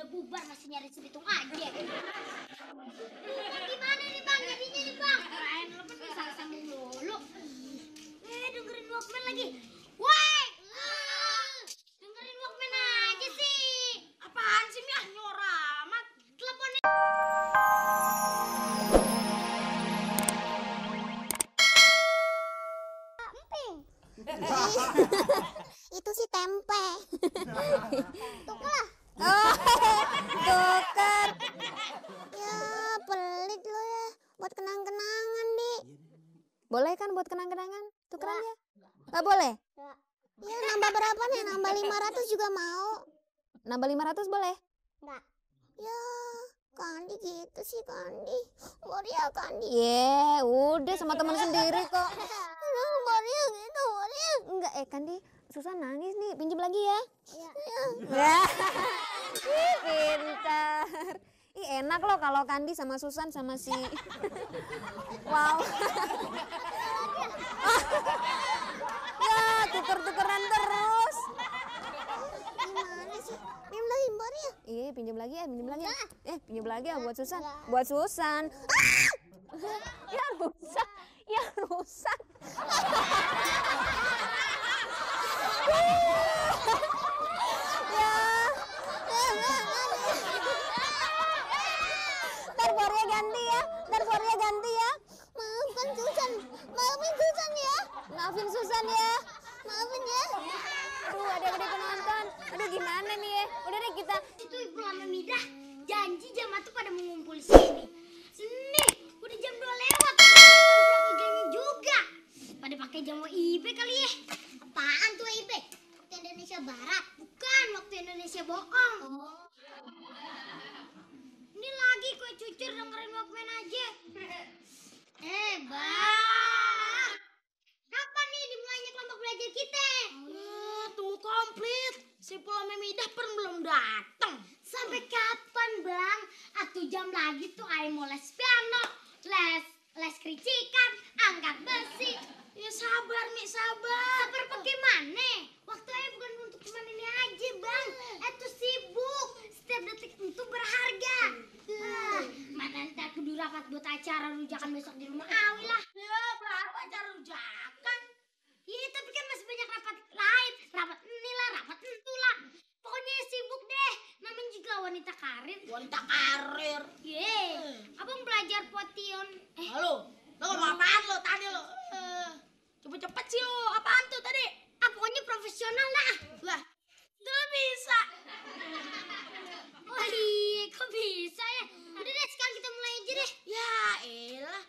bubar masih nyari sebitung aja. Gimana nih bang jadinya nih bang? Kirain lo kan bisa sambung dulu. Dengerin Walkman lagi. Woi, dengerin Walkman aja sih. Apaan sih Mia? Nyora amat. Teleponnya. Emping. Itu sih tempe. Tuker lah. Oh, tuker. Ya, pelit lo ya. Buat kenang-kenangan, Di. Boleh kan buat kenang-kenangan? Tukeran ya? Nggak boleh? Ya, nambah berapa nih? Nambah 500 juga mau. Nambah 500 boleh? Enggak. Ya, Kandi gitu sih, Kandi. Boria, Kandi. Udah sama teman sendiri kok. Boria gitu, Boria. Enggak, Kandi, susah nangis nih, pinjam lagi ya. Iya. Pintar. Enak loh kalau Kandi sama Susan sama si wow. Ya, tuker-tukeran terus. Gimana sih? Pinjam lagi, Boria. Iya, pinjam lagi ya. Pinjam lagi ya buat Susan. Buat Susan. Ya rusak. Ya rusak. Ntar Boria ganti ya. Maafkan Susan. Maafin Susan ya. Maafin Susan ya. Maafin ya. Aduh, adik-adik penonton. Aduh, gimana nih ya? Udah deh kita. Itu Ibu Lama Midah janji jam tuh pada mengumpul sini. Nih, udah jam 2 lewat. Iganya juga. Pada pakai jam WIB kali ya. Apaan tuh WIB? Waktu Indonesia Barat. Bukan, waktu Indonesia bohong. Ini lagi kue cucur dengerin Walkman aja. Bang. Kapan nih dimulainya kelompok belajar kita? Tunggu komplit. Si Lama Midah belum datang. Sampai kapan, Bang? 1 jam lagi tuh Ayah mau les piano, les kericikan, angkat besi. Ya sabar, Mi, sabar. Sabar bagaimana? Waktu Ayah bukan untuk cuman ini aja, Bang. Itu sibuk. Setiap detik itu berharga. Mana ntar kudu rapat buat acara rujakan besok di rumah Awi lah. Ya, berapa acara rujakan? Iya, tapi kan masih banyak rapat lain. Rapat inilah, rapat itulah. Pokoknya sibuk deh. Namanya juga wanita karir. Wanita karir? Abang belajar potion. Halo, lo ngomong apaan lo tadi lo? Cepet-cepet sih lo, apaan tuh tadi? Pokoknya profesional lah. Lah, gak bisa. Oh iya, kok bisa ya? Udah deh, sekarang kita mulai aja deh. Ya elah,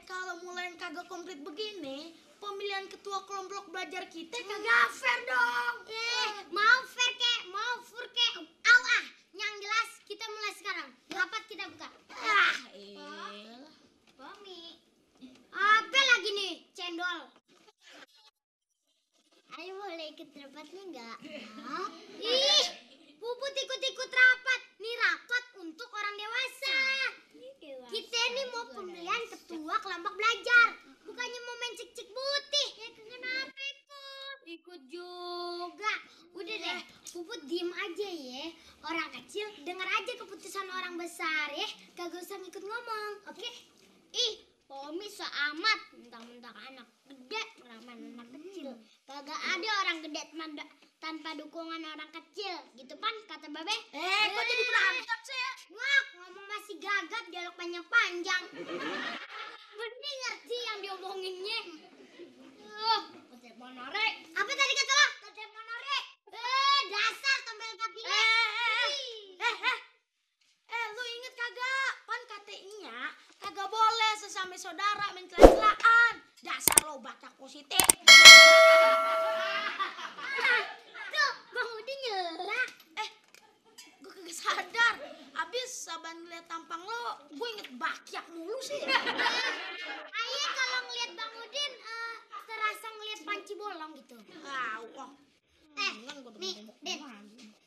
kalau mulai kagak komplit begini, pemilihan ketua kelompok belajar kita kagak fair dong. Mau fair kek, mau fur kek. Yang jelas kita mulai sekarang. Rapat kita buka. Elah. Mami. Apa lagi nih, cendol? Ayo boleh ikut rapatnya enggak? Ih, Puput ikut-ikut rapat. Nih rapat untuk orang dewasa. Kita nih mau pemilihan ketua kelompok belajar. Bukannya mau main cik-cik putih. Ya kenapa ikut? Ikut juga. Udah deh, Puput diem aja ya. Orang kecil denger aja keputusan orang besar ya. Kagak usah ngikut ngomong, oke? Pomi seamat mentang-mentang anak gede ngeraman anak kecil. Kagak ada orang gede tanpa dukungan orang kecil. Gitu pan kata Babe. Kok jadi berantem sih? Ngomong masih gagap, dialog panjang-panjang. Bening ngerti yang diomonginnya. Telepon Nore. Apa tadi kata lo? Telepon Nore. Dasar tombel kakinya. Lu inget kagak? Pan katanya kagak boleh sesama saudara mencela-celaan. Dasar lo baca positif. Tuh, Bang Udin nyela. Gue kagak sadar. Abis saban ngeliat tampang lo, gue inget bakyak mulu sih. Ayah kalau ngeliat Bang Udin terasa ngeliat panci bolong gitu. Wah. Nih, Din.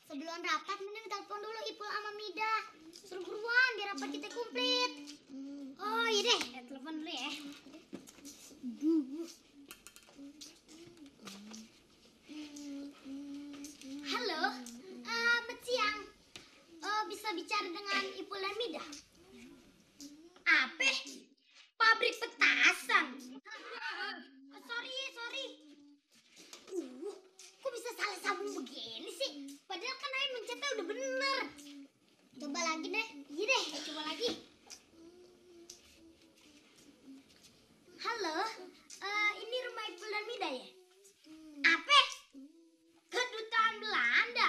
Sebelum rapat mending telepon dulu Ipul sama Midah. Suruh buruan biar rapat kita komplit. Oh iya deh, telepon dulu ya. Halo, siang. Bisa Midah. Apa? Pabrik petasan. Sorry. Kok bisa salah sambung begini sih? Padahal kan Ayah mencetnya udah bener. Coba lagi deh. Iya deh, coba lagi. Halo, ini rumah Ipul dan Mida ya? Apa? Kedutaan Belanda?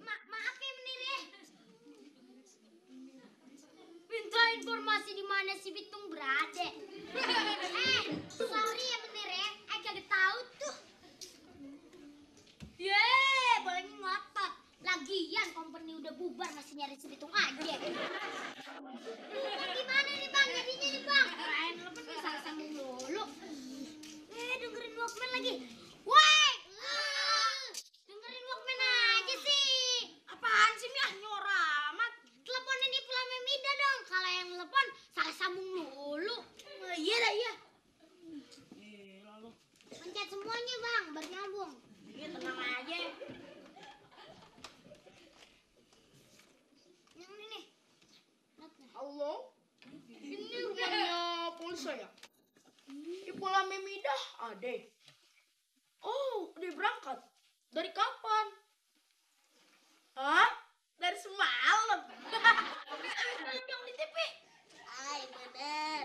Maaf ya Menir ya. Minta informasi di mana si Bitung berada. Sorry ya Menir ya, Ayah kagak tahu tuh. Boleh ngotot. Lagian company udah bubar masih nyari si Bitung aja. Gimana nih Bang, jadinya nih Bang? Kirain lo kan bisa sambung dulu. Dengerin Walkman lagi. Woi! Dengerin Walkman aja sih. Apaan sih Mia? Nyoramat. Teleponin Ipul sama Mida dong. Kalau yang telepon salah sambung dulu. Iya dah, iya. Lalu. Pencet semuanya Bang, biar nyambung. Iya, tenang aja. Yang ini nih. Halo? Ini rumahnya polisi ya? Ipul sama Midah ada. Oh, udah berangkat. Dari kapan? Hah? Dari semalam. Yang di TV. Ay, bener.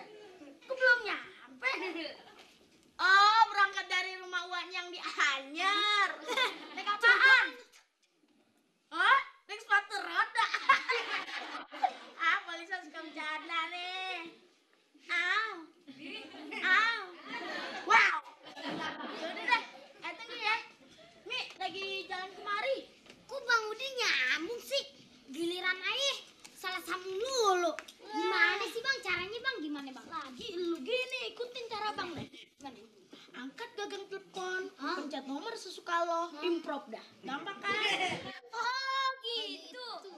Kok belum nyampe? Oh, berangkat dari rumah Wan yang di Anyar. Naik apaan? Hah? Naik sepatu roda. Polisi suka bercanda nih. Wow. Yaudah deh, tunggu ya. Mi, lagi jalan kemari. Kok Bang Udin nyambung sih? Giliran Ayah salah sambung dulu. Gimana sih Bang? Caranya Bang gimana Bang? Lagi lu gini, ikutin cara Bang deh. Gimana? Angkat gagang telepon, pencet nomor sesuka lo, improv dah. Gampang kan? Oh gitu.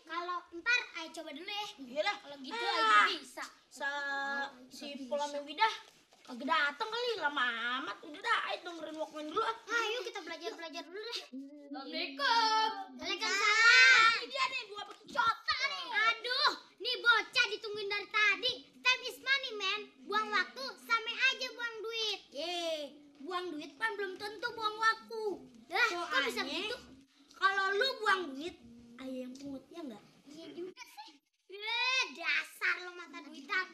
Kalau ntar Ayah coba dulu ya. Iya dah. Kalau gitu Ayah bisa. Si Pula Memidah kagak datang kali, lama amat. Udah dah, ayo dengerin Walkman dulu. Ayo kita belajar dulu deh. Assalamualaikum. Waalaikumsalam. Ini dia nih, dua bekicota nih. Aduh, nih bocah ditungguin dari tadi. Time is money, man. Buang waktu sama aja buang duit. Buang duit kan belum tentu buang waktu. Kok bisa begitu? Kalau lu buang duit, Ayah yang pungut, ya enggak? Iya juga sih. Dasar lo mata duitan.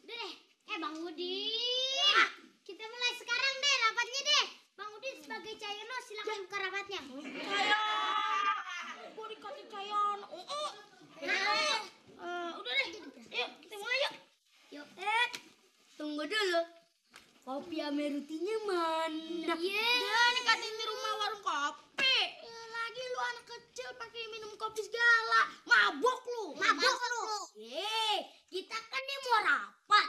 Udah deh, Bang Udin. Kita mulai sekarang deh rapatnya deh. Bang Udin sebagai Cayono silakan buka rapatnya. Gue dikasih Cayono. Udah deh, yuk kita mulai yuk. Yuk, tunggu dulu. Kopi Amerutinya mana? Ini katanya di rumah warung kopi. Lagi lu anak kecil pakai minum kopi segala. Mabok lu. Kita kan nih mau rapat.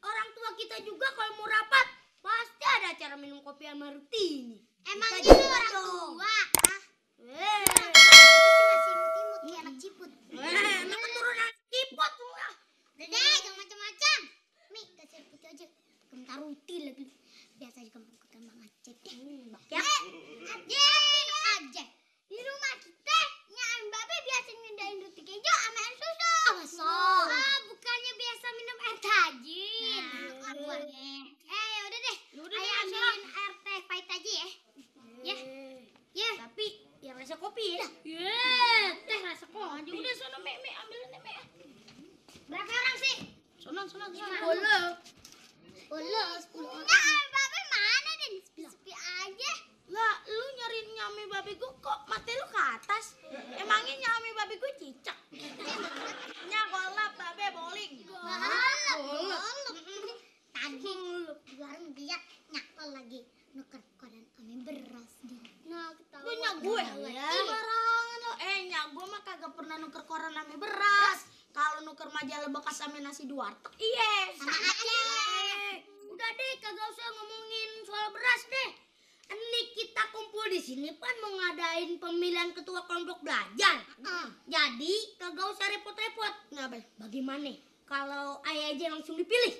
Orang tua kita juga kalau mau rapat pasti ada acara minum kopi Amerutini. Emang itu orang tua? Masih imut-imut kayak anak ciput. Anak keturunan ciput lu lah. Udah deh, jangan macam-macam. Mi, kasih putih aja. Kentar ruti lagi. Biasa juga kembang Aceh deh. Ya, aja. Di rumah kita, Nyam Babe biasa ngedain roti keju sama air susu. Bukannya biasa minum air tajin. Udah deh. Ayah ambilin air teh pahit aja ya. Ya. Tapi yang rasa kopi ya. Teh rasa kopi. Udah sono me ambilin me. Berapa orang sih? Sono. 10 orang. Babe mana deh? Sepi-sepi aja. Lah, lu nyariin nyami babi gua kok mati lu ke atas? Emangnya nyami babi gua cicak? Nya golap babe bowling. Golep. Tadi warung dia nyakal lagi nuker koran ame beras dia. Nah, ketawa. Lu nyak gue. Sembarangan lo. Nyak gue mah kagak pernah nuker koran ame beras. Kalau nuker majalah bekas ame nasi di warteg, iya. Sama aja. Udah deh, kagak usah ngomongin soal beras deh. Ini kita kumpul di sini kan mau ngadain pemilihan ketua kelompok belajar. Jadi kagak usah repot-repot. Ngapain? Bagaimana kalau Ayah aja langsung dipilih?